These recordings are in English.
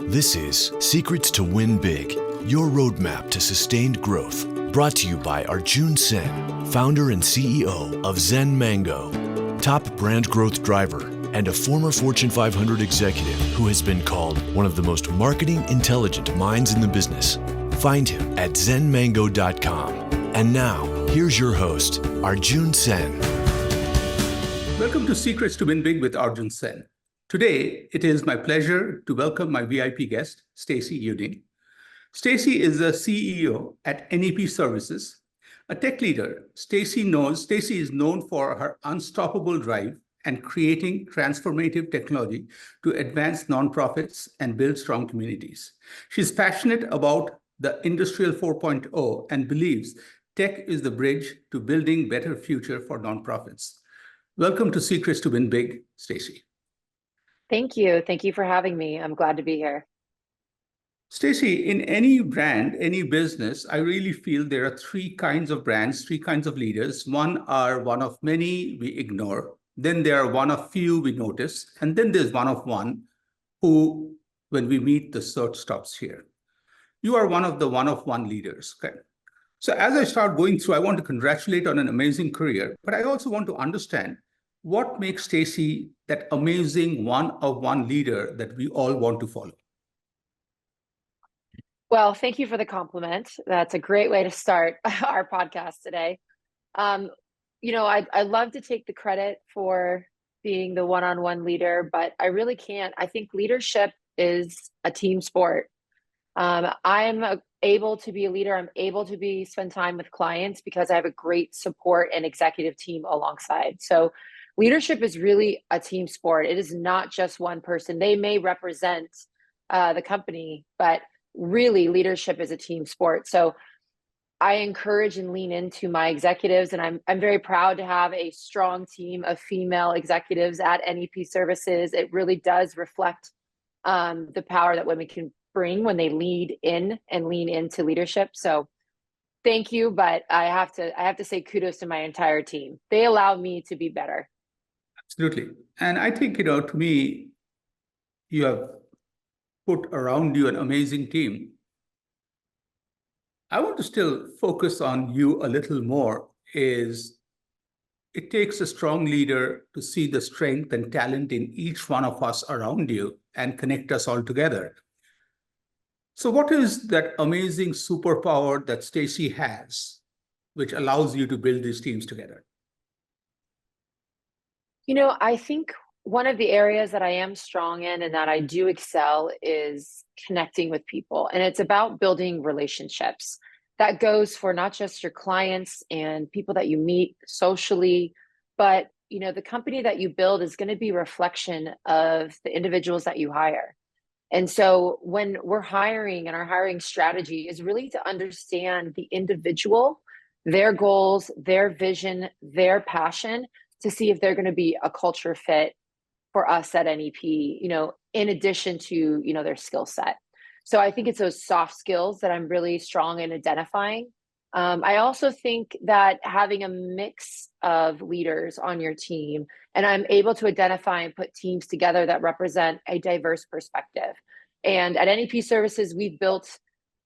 This is Secrets to Win Big, your roadmap to sustained growth. Brought to you by Arjun Sen, founder and CEO of Zen Mango, top brand growth driver, and a former Fortune 500 executive who has been called one of the most marketing intelligent minds in the business. Find him at zenmango.com. And now, here's your host, Arjun Sen. Welcome to Secrets to Win Big with Arjun Sen. Today, it is my pleasure to welcome my VIP guest, Stacey Yudin. Stacey is the CEO at NEP Services. A tech leader, Stacey is known for her unstoppable drive and creating transformative technology to advance nonprofits and build strong communities. She's passionate about the Industrial 4.0 and believes tech is the bridge to building better future for nonprofits. Welcome to Secrets to Win Big, Stacey. Thank you. Thank you for having me. I'm glad to be here. Stacey, in any brand, any business, I really feel there are three kinds of brands, three kinds of leaders. One of many we ignore. Then there are one of few we notice. And then there's one of one who, when we meet, the search stops here. You are one of one leaders. Okay. So as I start going through, I want to congratulate on an amazing career, but I also want to understand what makes Stacey that amazing one-of-one leader that we all want to follow. Well, thank you for the compliment. That's a great way to start our podcast today. I love to take the credit for being the one-on-one leader, but I really can't. I think leadership is a team sport. I'm able to be a leader. I'm able to spend time with clients because I have a great support and executive team alongside. So leadership is really a team sport. It is not just one person. They may represent the company, but really leadership is a team sport. So I encourage and lean into my executives, and I'm very proud to have a strong team of female executives at NEP Services. It really does reflect the power that women can bring when they lead in and lean into leadership. So thank you, but I have to say kudos to my entire team. They allow me to be better. Absolutely. And I think, to me, you have put around you an amazing team. I want to still focus on you a little more. Is it takes a strong leader to see the strength and talent in each one of us around you and connect us all together. So what is that amazing superpower that Stacey has, which allows you to build these teams together? I think one of the areas that I am strong in and that I do excel is connecting with people. And it's about building relationships. That goes for not just your clients and people that you meet socially, but the company that you build is going to be a reflection of the individuals that you hire. And so when we're hiring, and our hiring strategy is really to understand the individual, their goals, their vision, their passion, to see if they're going to be a culture fit for us at NEP, in addition to, their skill set. So I think it's those soft skills that I'm really strong in identifying. I also think that having a mix of leaders on your team, and I'm able to identify and put teams together that represent a diverse perspective. And at NEP Services, we've built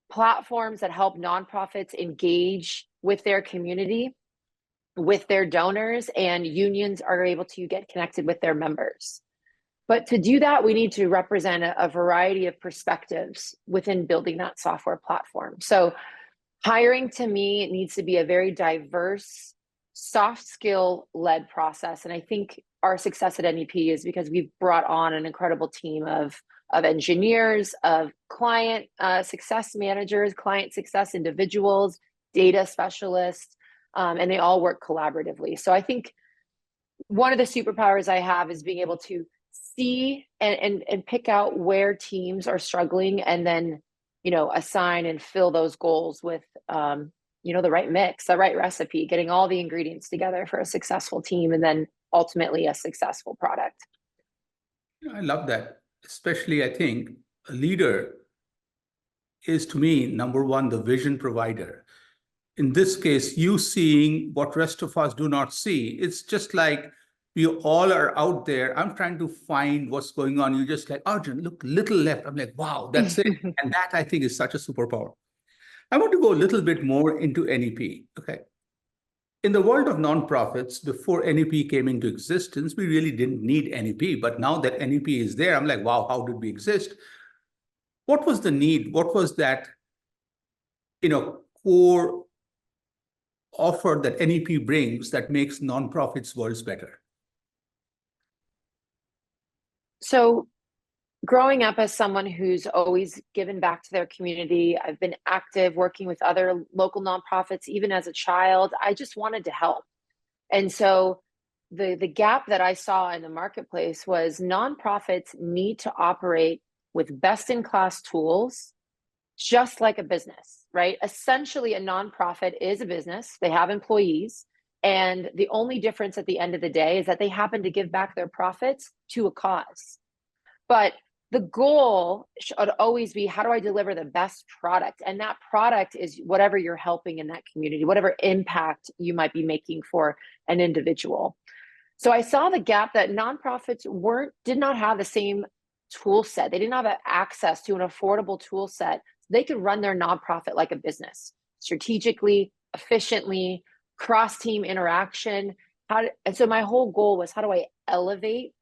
platforms that help nonprofits engage with their community, with their donors, and unions are able to get connected with their members. But to do that, we need to represent a variety of perspectives within building that software platform. So hiring, to me, needs to be a very diverse, soft skill led process. And I think our success at NEP is because we've brought on an incredible team of engineers, of client success managers, client success individuals, data specialists, and they all work collaboratively. So I think one of the superpowers I have is being able to see and pick out where teams are struggling, and then, assign and fill those goals with, the right mix, the right recipe, getting all the ingredients together for a successful team, and then ultimately a successful product. I love that. Especially, I think a leader is, to me, number one, the vision provider. In this case, you seeing what rest of us do not see. It's just like We all are out there. I'm trying to find what's going on. You're just like, Arjun, look, little left. I'm like, wow, that's it. And that I think is such a superpower. I want to go a little bit more into NEP. Okay. In the world of nonprofits, before NEP came into existence, we really didn't need NEP. But now that NEP is there, I'm like, wow, how did we exist? What was the need? What was that, core offer that NEP brings that makes nonprofits worlds better? So growing up as someone who's always given back to their community, I've been active working with other local nonprofits, even as a child. I just wanted to help. And so the gap that I saw in the marketplace was nonprofits need to operate with best in class tools, just like a business, right? Essentially, a nonprofit is a business. They have employees. And the only difference at the end of the day is that they happen to give back their profits to a cause. But the goal should always be, how do I deliver the best product? And that product is whatever you're helping in that community, whatever impact you might be making for an individual. So I saw the gap that nonprofits did not have the same tool set. They didn't have access to an affordable tool set. They could run their nonprofit like a business, strategically, efficiently, cross-team interaction. And so my whole goal was, how do I elevate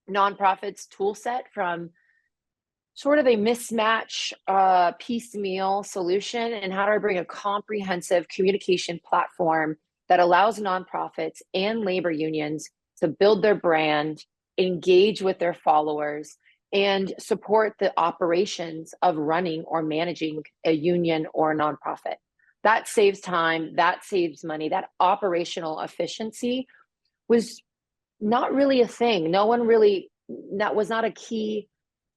nonprofits tool set from sort of a mismatch piecemeal solution, and how do I bring a comprehensive communication platform that allows nonprofits and labor unions to build their brand, engage with their followers, and support the operations of running or managing a union or a nonprofit. That saves time, that saves money. That operational efficiency was not really a thing. That was not a key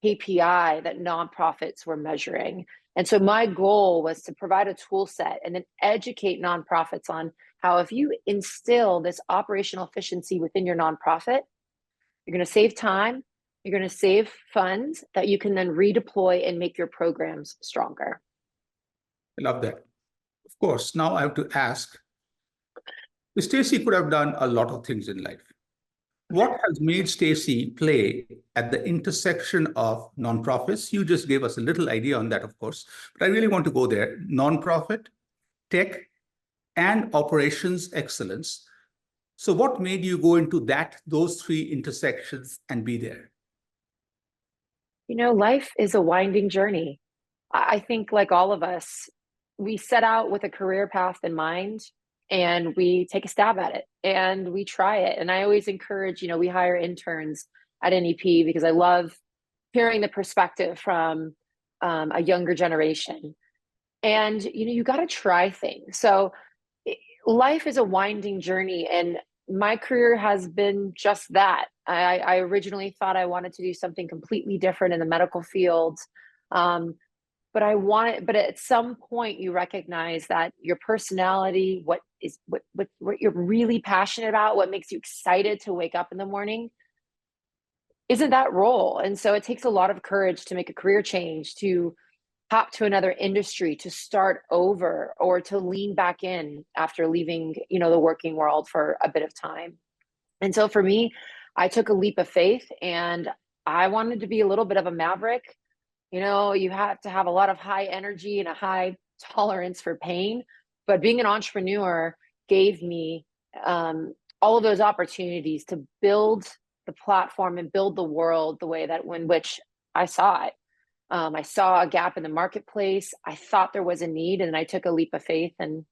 KPI that nonprofits were measuring. And so my goal was to provide a tool set and then educate nonprofits on how, if you instill this operational efficiency within your nonprofit, you're going to save time, you're going to save funds that you can then redeploy and make your programs stronger. I love that. Of course, now I have to ask, Stacey could have done a lot of things in life. What has made Stacey play at the intersection of nonprofits? You just gave us a little idea on that, of course, but I really want to go there. Nonprofit, tech, and operations excellence. So what made you go into those three intersections and be there? Life is a winding journey. I think, like all of us, we set out with a career path in mind, and we take a stab at it and we try it. And I always encourage, we hire interns at NEP because I love hearing the perspective from a younger generation. And, you got to try things. So life is a winding journey, and my career has been just that. I originally thought I wanted to do something completely different in the medical field. But at some point you recognize that your personality, what you're really passionate about, what makes you excited to wake up in the morning, isn't that role. And so it takes a lot of courage to make a career change, to hop to another industry, to start over, or to lean back in after leaving, the working world for a bit of time. And so for me, I took a leap of faith, and I wanted to be a little bit of a maverick. You have to have a lot of high energy and a high tolerance for pain. But being an entrepreneur gave me all of those opportunities to build the platform and build the world the way in which I saw it. I saw a gap in the marketplace. I thought there was a need, and I took a leap of faith and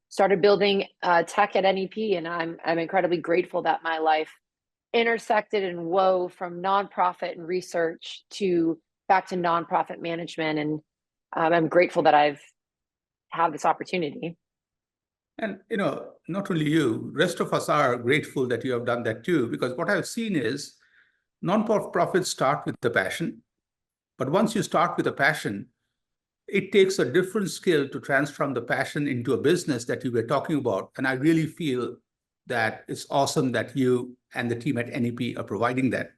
started building tech at NEP. And I'm incredibly grateful that my life intersected and wove from nonprofit and research back to nonprofit management. And I'm grateful that I've had this opportunity. And, not only you, rest of us are grateful that you have done that too, because what I've seen is nonprofits start with the passion. But once you start with a passion, it takes a different skill to transform the passion into a business that you were talking about. And I really feel that it's awesome that you and the team at NEP are providing that.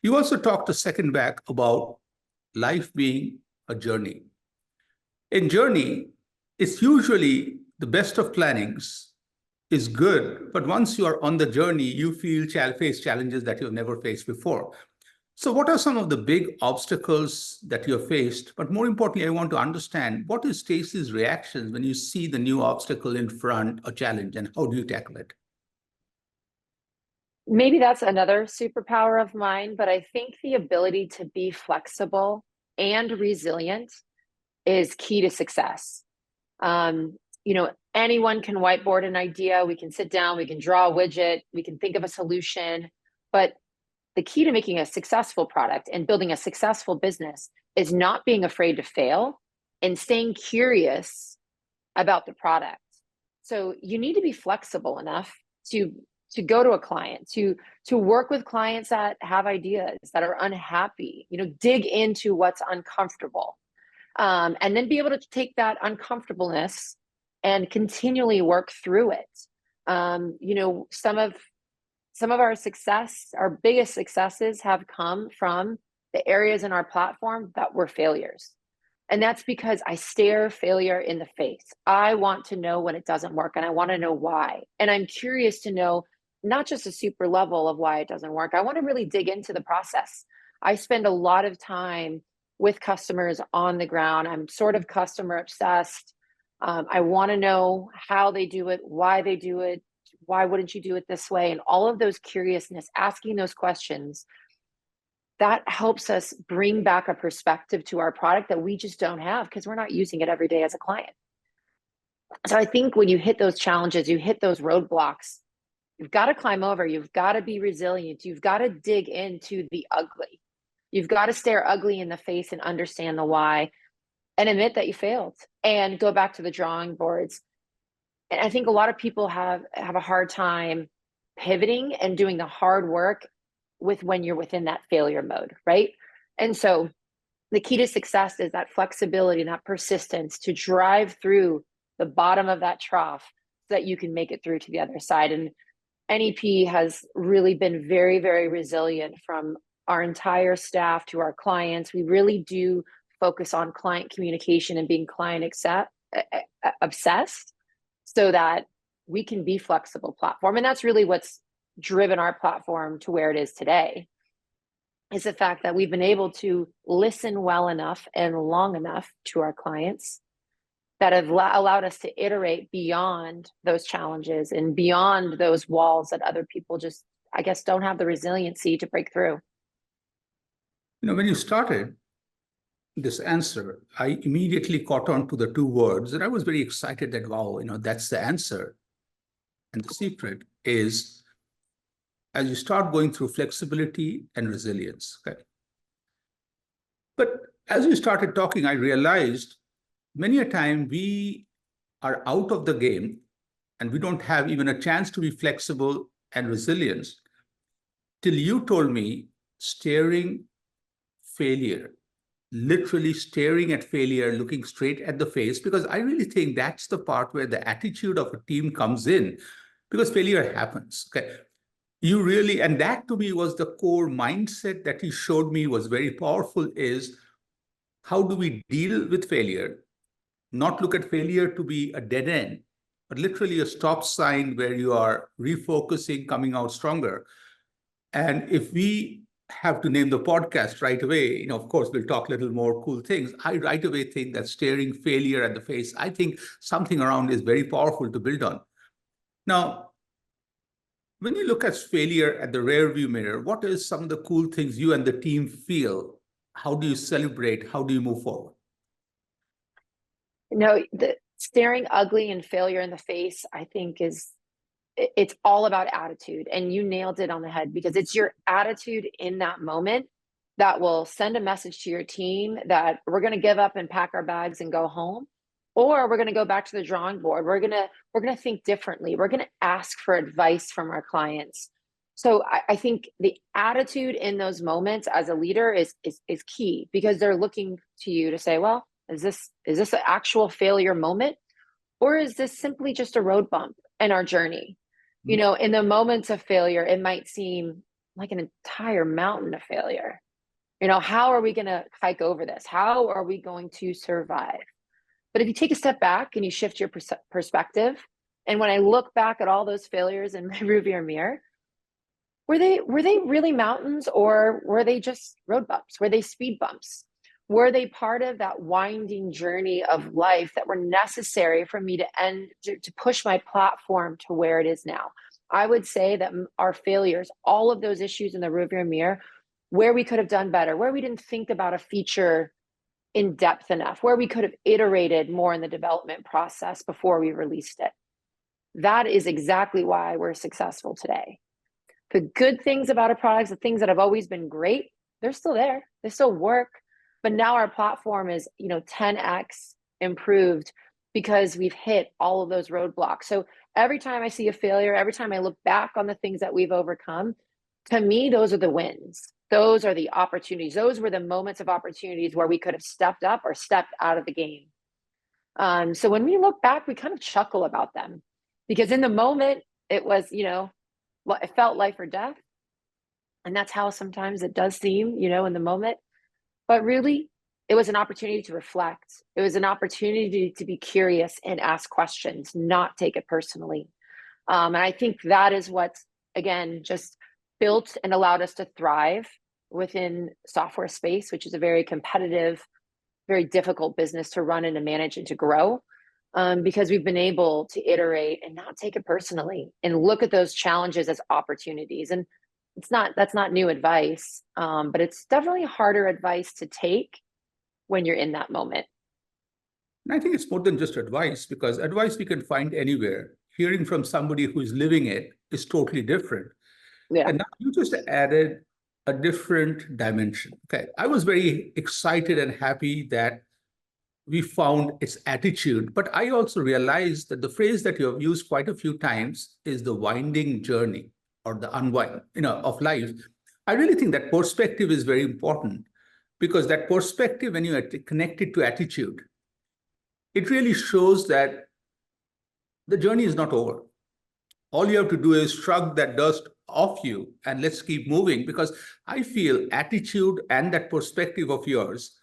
You also talked a second back about life being a journey. In journey, it's usually the best of plannings is good, but once you are on the journey, you face challenges that you've never faced before. So what are some of the big obstacles that you have faced? But more importantly, I want to understand, what is Stacey's reactions when you see the new obstacle in front, a challenge, and how do you tackle it? Maybe that's another superpower of mine, but I think the ability to be flexible and resilient is key to success. Anyone can whiteboard an idea. We can sit down, we can draw a widget, we can think of a solution. But the key to making a successful product and building a successful business is not being afraid to fail and staying curious about the product. So you need to be flexible enough to go to a client, to work with clients that have ideas, that are unhappy, dig into what's uncomfortable. And then be able to take that uncomfortableness and continually work through it. Some of our success, our biggest successes have come from the areas in our platform that were failures. And that's because I stare failure in the face. I want to know when it doesn't work, and I want to know why. And I'm curious to know not just a super level of why it doesn't work. I want to really dig into the process. I spend a lot of time with customers on the ground. I'm sort of customer obsessed. I want to know how they do it, why they do it, why wouldn't you do it this way? And all of those curiousness, asking those questions, that helps us bring back a perspective to our product that we just don't have because we're not using it every day as a client. So I think when you hit those challenges, you hit those roadblocks, you've got to climb over, you've got to be resilient, you've got to dig into the ugly. You've got to stare ugly in the face and understand the why and admit that you failed and go back to the drawing boards. And I think a lot of people have a hard time pivoting and doing the hard work when you're within that failure mode, right? And so the key to success is that flexibility and that persistence to drive through the bottom of that trough so that you can make it through to the other side. And NEP has really been very, very resilient, from our entire staff to our clients. We really do focus on client communication and being client obsessed so that we can be flexible platform. And that's really what's driven our platform to where it is today, is the fact that we've been able to listen well enough and long enough to our clients that have allowed us to iterate beyond those challenges and beyond those walls that other people just, I guess, don't have the resiliency to break through. When you started this answer, I immediately caught on to the two words, and I was very excited that, wow, that's the answer. And the secret is, as you start going through flexibility and resilience. Okay? But as you started talking, I realized many a time we are out of the game and we don't have even a chance to be flexible and resilient till you told me staring failure, literally staring at failure, looking straight at the face, because I really think that's the part where the attitude of a team comes in, because failure happens. Okay. You really, and that to me was the core mindset that he showed me was very powerful, is how do we deal with failure, not look at failure to be a dead end, but literally a stop sign where you are refocusing, coming out stronger. And if we have to name the podcast right away, of course, we'll talk a little more cool things. I right away think that staring failure at the face, I think something around is very powerful to build on. Now, when you look at failure at the rearview mirror, what is some of the cool things you and the team feel? How do you celebrate? How do you move forward? The staring ugly and failure in the face, I think it's all about attitude. And you nailed it on the head, because it's your attitude in that moment that will send a message to your team that we're going to give up and pack our bags and go home, or we're going to go back to the drawing board. We're going to think differently. We're going to ask for advice from our clients. So I think the attitude in those moments as a leader is key, because they're looking to you to say, well, is this an actual failure moment, or is this simply just a road bump in our journey? In the moments of failure, it might seem like an entire mountain of failure. How are we going to hike over this? How are we going to survive? But if you take a step back and you shift your perspective And when I look back at all those failures in my rearview mirror, were they really mountains, or were they just road bumps? Were they speed bumps? Were they part of that winding journey of life that were necessary for me to push my platform to where it is now? I would say that our failures, all of those issues in the rearview mirror, where we could have done better, where we didn't think about a feature in depth enough, where we could have iterated more in the development process before we released it. That is exactly why we're successful today. The good things about our products, the things that have always been great, they're still there. They still work. But now our platform is, 10x improved because we've hit all of those roadblocks. So every time I see a failure, every time I look back on the things that we've overcome, to me, those are the wins. Those are the opportunities. Those were the moments of opportunities where we could have stepped up or stepped out of the game. So when we look back, we kind of chuckle about them, because in the moment it was, it felt life or death. And that's how sometimes it does seem, in the moment. But really, it was an opportunity to reflect. It was an opportunity to be curious and ask questions, not take it personally. And I think that is what, again, just built and allowed us to thrive within software space, which is a very competitive, very difficult business to run and to manage and to grow, because we've been able to iterate and not take it personally and look at those challenges as opportunities. And that's not new advice, but it's definitely harder advice to take when you're in that moment. And I think it's more than just advice, because advice we can find anywhere. Hearing from somebody who is living it is totally different. Yeah. And now you just added a different dimension. Okay. I was very excited and happy that we found its attitude, but I also realized that the phrase that you have used quite a few times is the winding journey, or the unwind, of life. I really think that perspective is very important, because that perspective, when you are connected to attitude, it really shows that the journey is not over. All you have to do is shrug that dust off you and let's keep moving, because I feel attitude and that perspective of yours,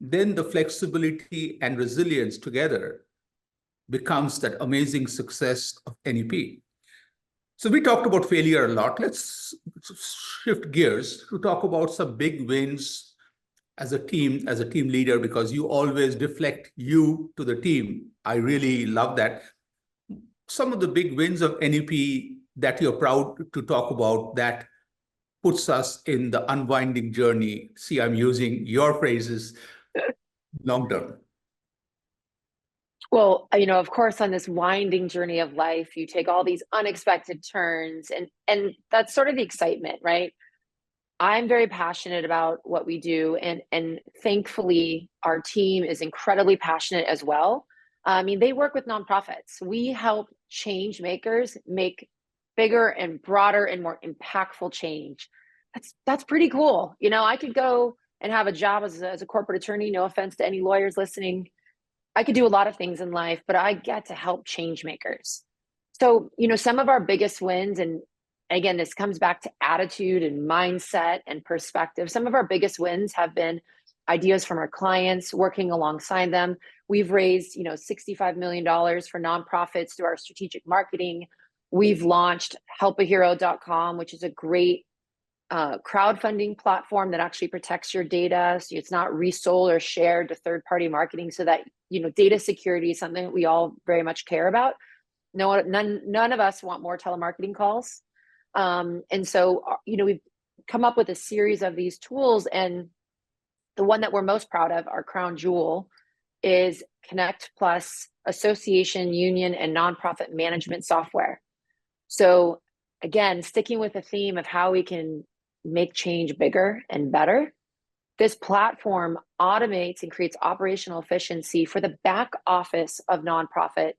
then the flexibility and resilience together becomes that amazing success of NEP. So we talked about failure a lot. Let's shift gears to talk about some big wins as a team leader, because you always deflect you to the team. I really love that. Some of the big wins of NEP that you're proud to talk about, that puts us in the unwinding journey. See, I'm using your phrases, long term. Well, of course, on this winding journey of life, you take all these unexpected turns, and that's sort of the excitement, right? I'm very passionate about what we do, and thankfully, our team is incredibly passionate as well. I mean, they work with nonprofits. We help change makers make bigger and broader and more impactful change. That's pretty cool. I could go and have a job as a corporate attorney. No offense to any lawyers listening. I could do a lot of things in life, but I get to help change makers. So, some of our biggest wins, and again, this comes back to attitude and mindset and perspective. Some of our biggest wins have been ideas from our clients, working alongside them. We've raised, $65 million for nonprofits through our strategic marketing. We've launched helpahero.com, which is a great crowdfunding platform that actually protects your data, so it's not resold or shared to third-party marketing, so that data security is something that we all very much care about. None of us want more telemarketing calls, and so we've come up with a series of these tools, and the one that we're most proud of, our crown jewel, is Connect Plus association, union, and nonprofit management software. So again, sticking with the theme of how we can make change bigger and better, this platform automates and creates operational efficiency for the back office of nonprofit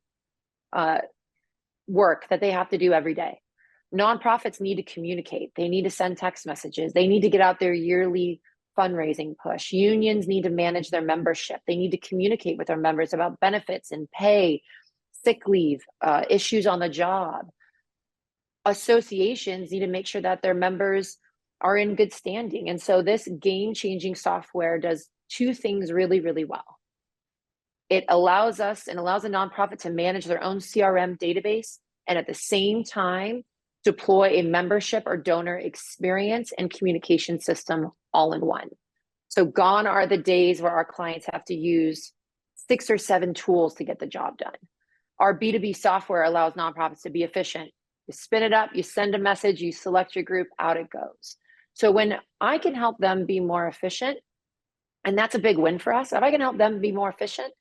work that they have to do every day. Nonprofits need to communicate. They need to send text messages. They need to get out their yearly fundraising push. Unions need to manage their membership. They need to communicate with their members about benefits and pay, sick leave, issues on the job. Associations need to make sure that their members are in good standing. And so this game-changing software does two things really, really well. It allows us and allows a nonprofit to manage their own CRM database and at the same time deploy a membership or donor experience and communication system all in one. So gone are the days where our clients have to use 6 or 7 tools to get the job done. Our B2B software allows nonprofits to be efficient. You spin it up, you send a message, you select your group, out it goes. So when I can help them be more efficient, and that's a big win for us, if I can help them be more efficient,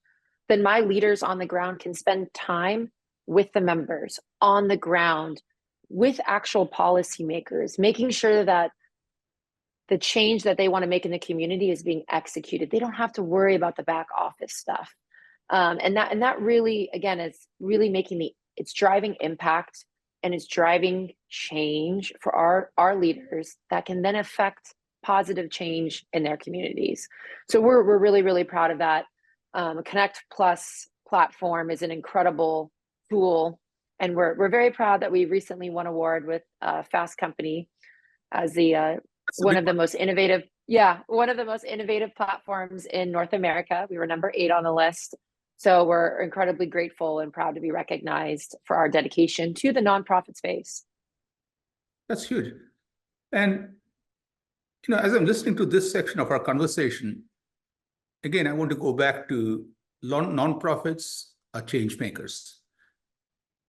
then my leaders on the ground can spend time with the members on the ground with actual policymakers, making sure that the change that they want to make in the community is being executed. They don't have to worry about the back office stuff. And that really, again, is really it's driving impact and it's driving change for our leaders that can then affect positive change in their communities. So we're really, really proud of that. Connect Plus platform is an incredible tool, and we're very proud that we recently won an award with Fast Company as the one of the most innovative platforms in North America. We were number 8 on the list. So we're incredibly grateful and proud to be recognized for our dedication to the nonprofit space. That's huge. And as I'm listening to this section of our conversation, again, I want to go back to nonprofits are change makers.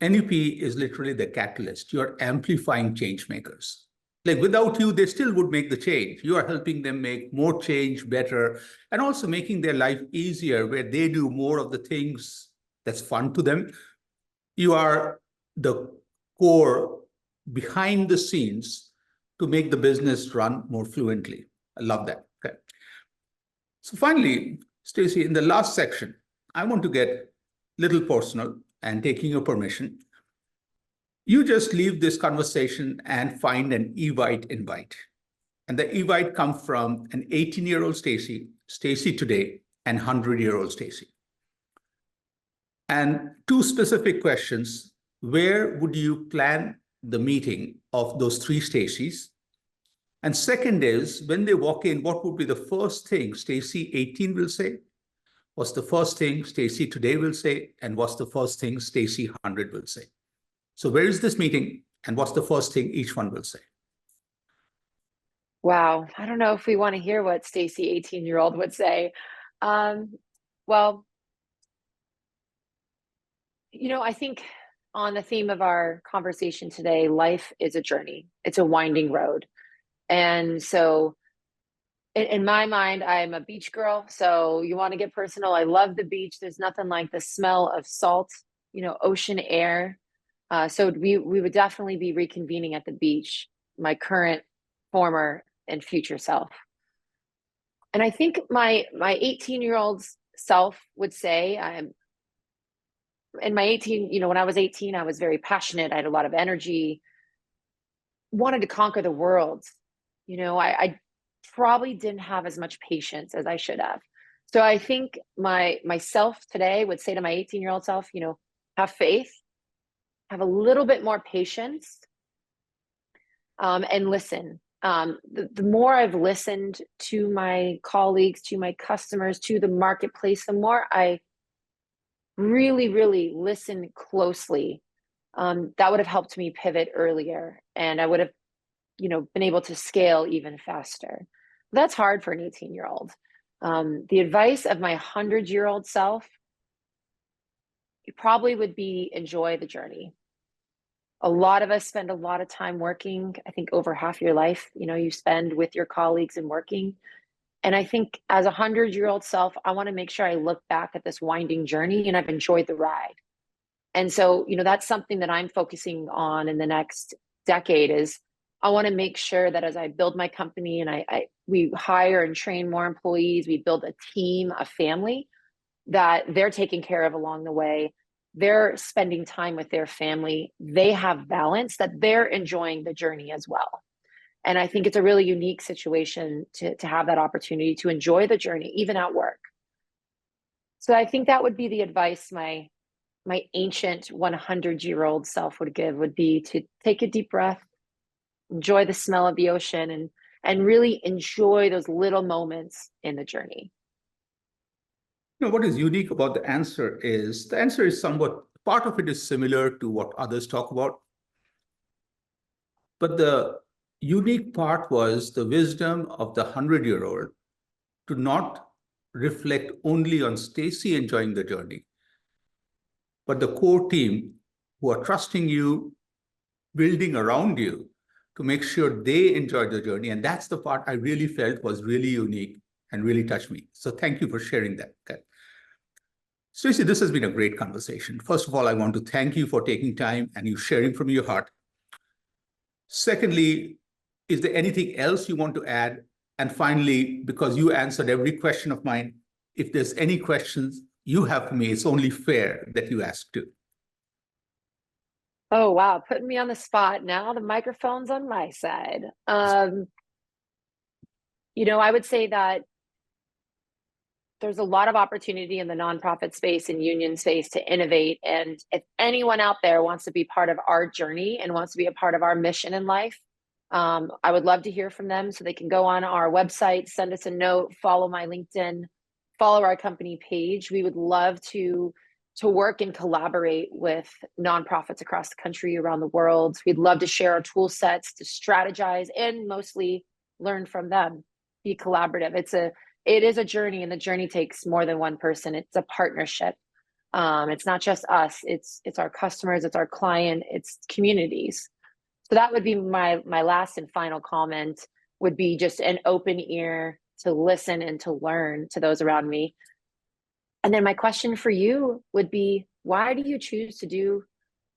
NUP is literally the catalyst. You're amplifying change makers. Like without you, they still would make the change. You are helping them make more change better and also making their life easier where they do more of the things that's fun to them. You are the core behind the scenes to make the business run more fluently. I love that. Okay. So finally, Stacey, in the last section, I want to get a little personal and taking your permission. You just leave this conversation and find an Evite invite. And the Evite comes from an 18-year-old Stacey today, and 100-year-old Stacey. And 2 specific questions. Where would you plan the meeting of those 3 Staceys? And second is, when they walk in, what would be the first thing Stacey 18 will say? What's the first thing Stacey today will say? And what's the first thing Stacey 100 will say? So where is this meeting? And what's the first thing each one will say? Wow. I don't know if we want to hear what Stacey 18-year-old would say. Well, I think on the theme of our conversation today, life is a journey. It's a winding road. And so in my mind, I'm a beach girl. So you want to get personal. I love the beach. There's nothing like the smell of salt, ocean air. So we would definitely be reconvening at the beach, my current, former, and future self. And I think my 18-year-old self would say, when I was 18, I was very passionate. I had a lot of energy, wanted to conquer the world. I probably didn't have as much patience as I should have. So I think myself today would say to my 18-year-old self, have faith, have a little bit more patience, and listen. The more I've listened to my colleagues, to my customers, to the marketplace, the more I really, really listen closely. That would have helped me pivot earlier, and I would have, been able to scale even faster. That's hard for an 18-year-old. The advice of my 100-year-old self, it probably would be enjoy the journey. A lot of us spend a lot of time working. I think over half your life, you spend with your colleagues and working. And I think as a 100-year-old self, I want to make sure I look back at this winding journey and I've enjoyed the ride. And so, that's something that I'm focusing on in the next decade is I want to make sure that as I build my company and we hire and train more employees, we build a team, a family that they're taken care of along the way. They're spending time with their family. They have balance, that they're enjoying the journey as well. And I think it's a really unique situation to have that opportunity to enjoy the journey, even at work. So I think that would be the advice my ancient 100-year-old self would give, would be to take a deep breath, enjoy the smell of the ocean, and really enjoy those little moments in the journey. What is unique about the answer is somewhat, part of it is similar to what others talk about. But the unique part was the wisdom of the 100-year-old to not reflect only on Stacey enjoying the journey, but the core team who are trusting you, building around you to make sure they enjoy the journey. And that's the part I really felt was really unique and really touched me. So thank you for sharing that. Okay. Stacey, this has been a great conversation. First of all, I want to thank you for taking time and you sharing from your heart. Secondly, is there anything else you want to add? And finally, because you answered every question of mine, if there's any questions you have for me, it's only fair that you ask too. Oh, wow. Putting me on the spot. Now the microphone's on my side. I would say that there's a lot of opportunity in the nonprofit space and union space to innovate. And if anyone out there wants to be part of our journey and wants to be a part of our mission in life, I would love to hear from them. So they can go on our website, send us a note, follow my LinkedIn, follow our company page. We would love to work and collaborate with nonprofits across the country, around the world. We'd love to share our tool sets, to strategize, and mostly learn from them, be collaborative. It is a journey, and the journey takes more than one person. It's a partnership. It's not just us. It's our customers. It's our client. It's communities. So that would be my last and final comment. Would be just an open ear to listen and to learn to those around me. And then my question for you would be, why do you choose to do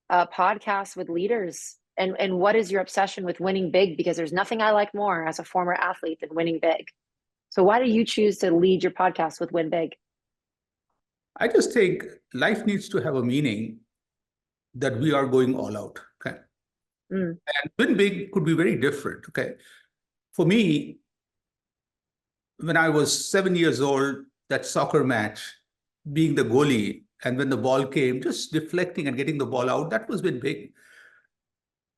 a podcast with leaders? And what is your obsession with winning big? Because there's nothing I like more as a former athlete than winning big. So why do you choose to lead your podcast with Win Big? I just think life needs to have a meaning that we are going all out. Okay. And Win Big could be very different. Okay. For me, when I was 7 years old, that soccer match, being the goalie, and when the ball came, just deflecting and getting the ball out, that was Win Big.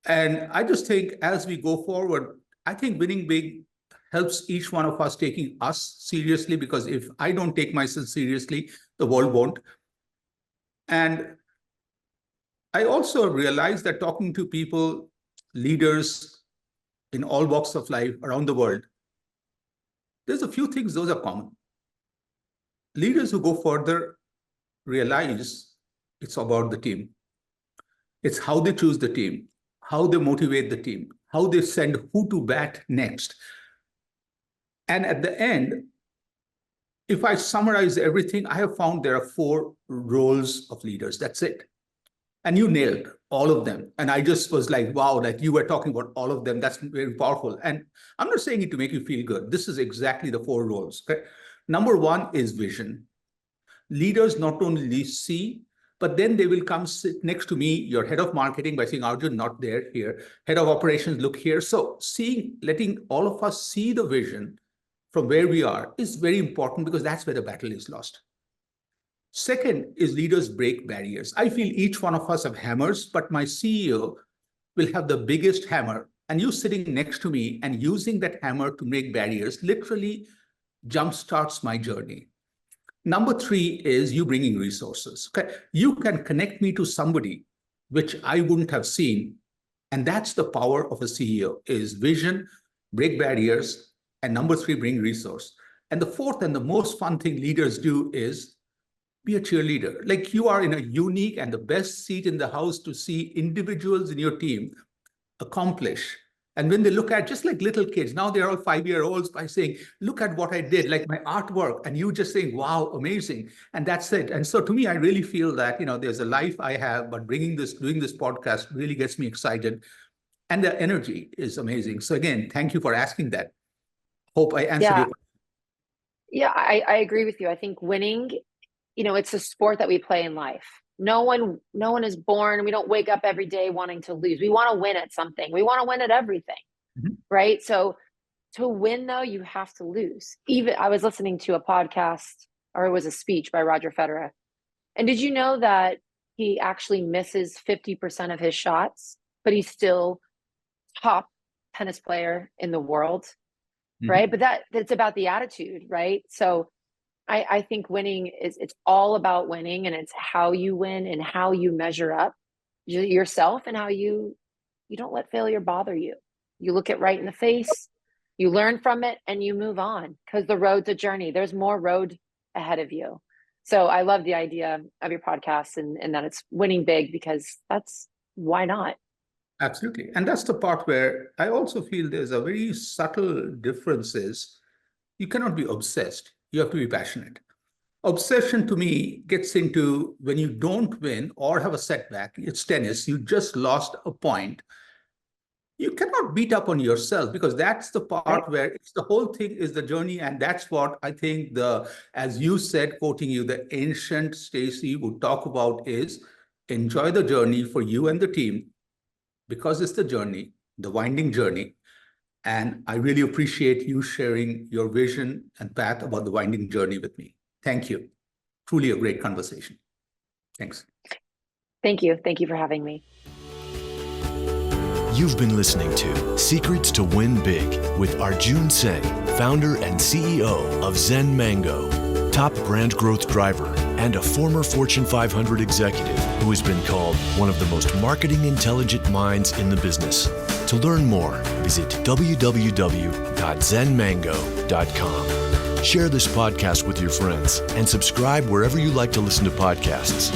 And I just think as we go forward, I think winning big helps each one of us taking us seriously, because if I don't take myself seriously, the world won't. And I also realized that talking to people, leaders in all walks of life around the world, there's a few things those are common. Leaders who go further realize it's about the team. It's how they choose the team, how they motivate the team, how they send who to bat next. And at the end, if I summarize everything, I have found there are 4 roles of leaders. That's it. And you nailed all of them. And I just was like, wow, like you were talking about all of them. That's very powerful. And I'm not saying it to make you feel good. This is exactly the 4 roles. Okay? Number 1 is vision. Leaders not only see, but then they will come sit next to me, your head of marketing, by saying, Arjun, not there, here. Head of operations, look here. So letting all of us see the vision from where we are is very important, because that's where the battle is lost. Second is leaders break barriers. I feel each one of us have hammers, but my CEO will have the biggest hammer. And you sitting next to me and using that hammer to make barriers literally jumpstarts my journey. Number 3 is you bringing resources. Okay? You can connect me to somebody which I wouldn't have seen. And that's the power of a CEO, is vision, break barriers, and number 3, bring resource. And the 4th and the most fun thing leaders do is be a cheerleader. Like you are in a unique and the best seat in the house to see individuals in your team accomplish. And when they look at, just like little kids, now they're all 5-year-olds, by saying, look at what I did, like my artwork, and you just saying, wow, amazing. And that's it. And so to me, I really feel that, there's a life I have, but doing this podcast really gets me excited. And the energy is amazing. So again, thank you for asking that. Hope I answered your question. Yeah, I agree with you. I think winning, it's a sport that we play in life. No one is born. We don't wake up every day wanting to lose. We want to win at something. We want to win at everything, right? So to win, though, you have to lose. Even I was listening to a podcast, or it was a speech by Roger Federer. And did you know that he actually misses 50% of his shots, but he's still top tennis player in the world, right? But that's about the attitude, right? So I think winning it's all about winning, and it's how you win and how you measure up yourself, and how you don't let failure bother you. You look it right in the face, you learn from it, and you move on, because the road's a journey. There's more road ahead of you. So I love the idea of your podcast, and that it's winning big, because that's why not? Absolutely. And that's the part where I also feel there's a very subtle difference is you cannot be obsessed. You have to be passionate. Obsession to me gets into when you don't win or have a setback. It's tennis. You just lost a point. You cannot beat up on yourself, because that's the Right. part where it's the whole thing is the journey. And that's what I think as you said, quoting you, the ancient Stacey would talk about is enjoy the journey for you and the team, because it's the journey, the winding journey. And I really appreciate you sharing your vision and path about the winding journey with me. Thank you. Truly a great conversation. Thanks. Thank you. Thank you for having me. You've been listening to Secrets to Win Big with Arjun Sen, founder and CEO of Zen Mango, top brand growth driver, and a former Fortune 500 executive who has been called one of the most marketing intelligent minds in the business. To learn more, visit www.zenmango.com. Share this podcast with your friends and subscribe wherever you like to listen to podcasts.